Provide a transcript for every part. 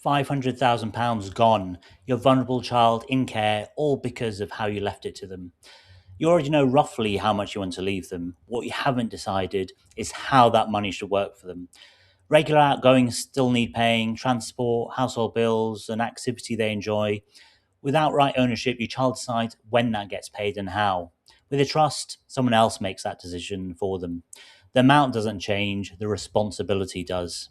£500,000 gone, your vulnerable child in care, all because of how you left it to them. You already know roughly how much you want to leave them. What you haven't decided is how that money should work for them. Regular outgoings still need paying, transport, household bills, an activity they enjoy. With outright ownership, your child decides when that gets paid and how. With a trust, someone else makes that decision for them. The amount doesn't change, the responsibility does.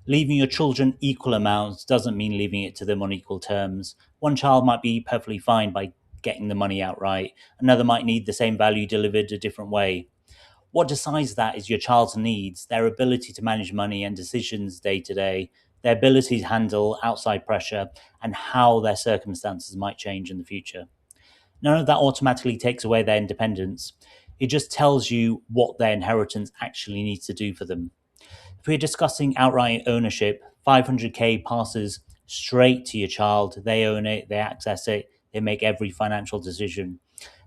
Leaving your children equal amounts doesn't mean leaving it to them on equal terms. One child might be perfectly fine by getting the money outright, another might need the same value delivered a different way. What decides that is your child's needs, their ability to manage money and decisions day to day, their ability to handle outside pressure, and how their circumstances might change in the future. None of that automatically takes away their independence. It just tells you what their inheritance actually needs to do for them. If we're discussing outright ownership, 500k passes straight to your child. They own it, they access it, they make every financial decision.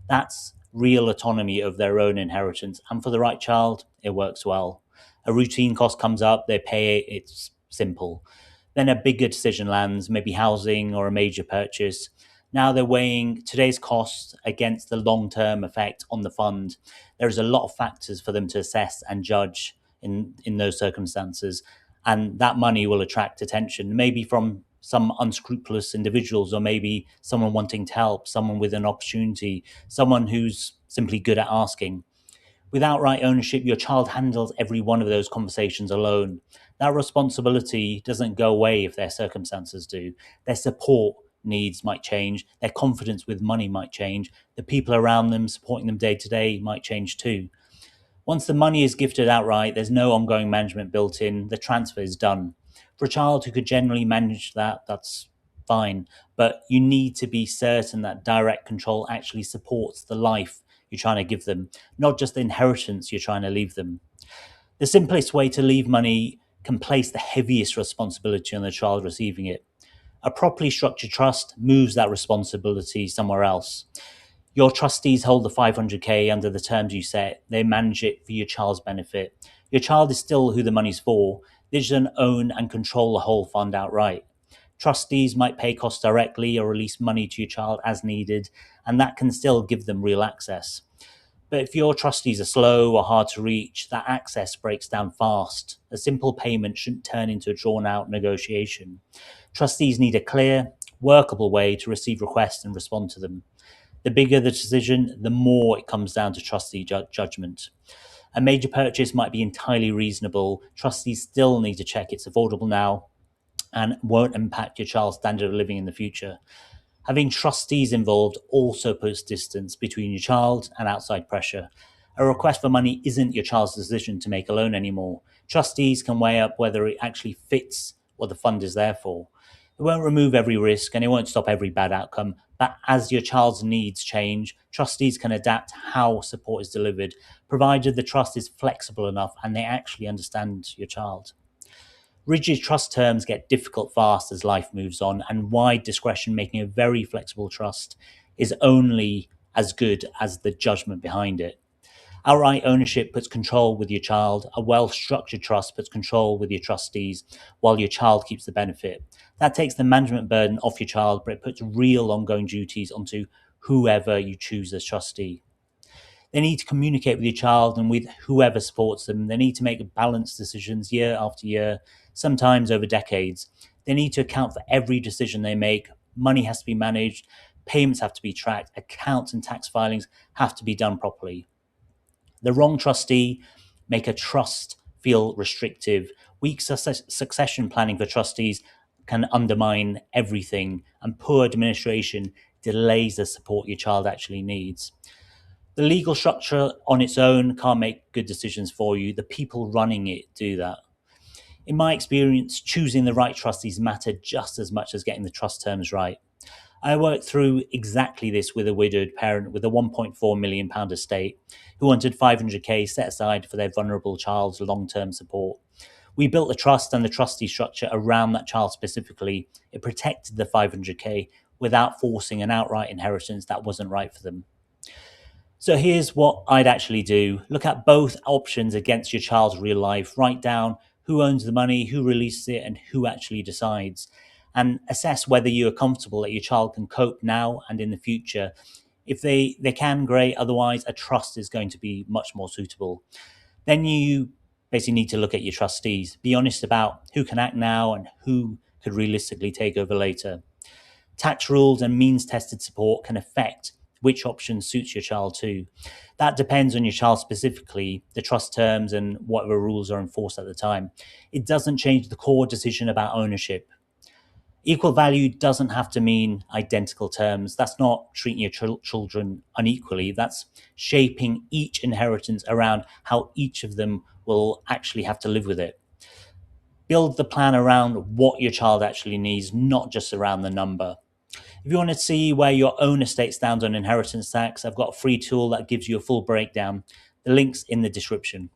That's real autonomy of their own inheritance. And for the right child, it works well. A routine cost comes up, they pay it, it's simple. Then a bigger decision lands, maybe housing or a major purchase. Now they're weighing today's costs against the long term effect on the fund. There's a lot of factors for them to assess and judge in those circumstances. And that money will attract attention, maybe from some unscrupulous individuals, or maybe someone wanting to help, someone with an opportunity, someone who's simply good at asking. With outright ownership, your child handles every one of those conversations alone. That responsibility doesn't go away if their circumstances do. Their support needs might change, their confidence with money might change, the people around them supporting them day to day might change too. Once the money is gifted outright, there's no ongoing management built in, the transfer is done. For a child who could generally manage that, that's fine. But you need to be certain that direct control actually supports the life you're trying to give them, not just the inheritance you're trying to leave them. The simplest way to leave money can place the heaviest responsibility on the child receiving it. A properly structured trust moves that responsibility somewhere else. Your trustees hold the 500k under the terms you set. They manage it for your child's benefit. Your child is still who the money's for. They just own and control the whole fund outright. Trustees might pay costs directly or release money to your child as needed, and that can still give them real access. But if your trustees are slow or hard to reach, that access breaks down fast. A simple payment shouldn't turn into a drawn-out negotiation. Trustees need a clear, workable way to receive requests and respond to them. The bigger the decision, the more it comes down to trustee judgment. A major purchase might be entirely reasonable. Trustees still need to check it's affordable now and won't impact your child's standard of living in the future. Having trustees involved also puts distance between your child and outside pressure. A request for money isn't your child's decision to make alone anymore. Trustees can weigh up whether it actually fits what the fund is there for. It won't remove every risk and it won't stop every bad outcome, but as your child's needs change, trustees can adapt how support is delivered, provided the trust is flexible enough and they actually understand your child. Rigid trust terms get difficult fast as life moves on, and wide discretion making a very flexible trust is only as good as the judgment behind it. Outright ownership puts control with your child. A well-structured trust puts control with your trustees, while your child keeps the benefit. That takes the management burden off your child, but it puts real ongoing duties onto whoever you choose as trustee. They need to communicate with your child and with whoever supports them. They need to make balanced decisions year after year, sometimes over decades. They need to account for every decision they make. Money has to be managed, payments have to be tracked, accounts and tax filings have to be done properly. The wrong trustee make a trust feel restrictive. Weak succession planning for trustees can undermine everything, and poor administration delays the support your child actually needs. The legal structure on its own can't make good decisions for you. The people running it do that. In my experience, choosing the right trustees matter just as much as getting the trust terms right. I worked through exactly this with a widowed parent with a £1.4 million estate who wanted 500k set aside for their vulnerable child's long-term support. We built the trust and the trustee structure around that child specifically. It protected the 500k without forcing an outright inheritance that wasn't right for them. So here's what I'd actually do. Look at both options against your child's real life. Write down who owns the money, who releases it, and who actually decides. and assess whether you are comfortable that your child can cope now and in the future. If they can, great. Otherwise, a trust is going to be much more suitable. Then you basically need to look at your trustees. Be honest about who can act now and who could realistically take over later. Tax rules and means tested support can affect which option suits your child too. That depends on your child specifically, the trust terms, and whatever rules are enforced at the time. It doesn't change the core decision about ownership. Equal value doesn't have to mean identical terms. That's not treating your children unequally. That's shaping each inheritance around how each of them will actually have to live with it. Build the plan around what your child actually needs, not just around the number. If you want to see where your own estate stands on inheritance tax, I've got a free tool that gives you a full breakdown. The link's in the description.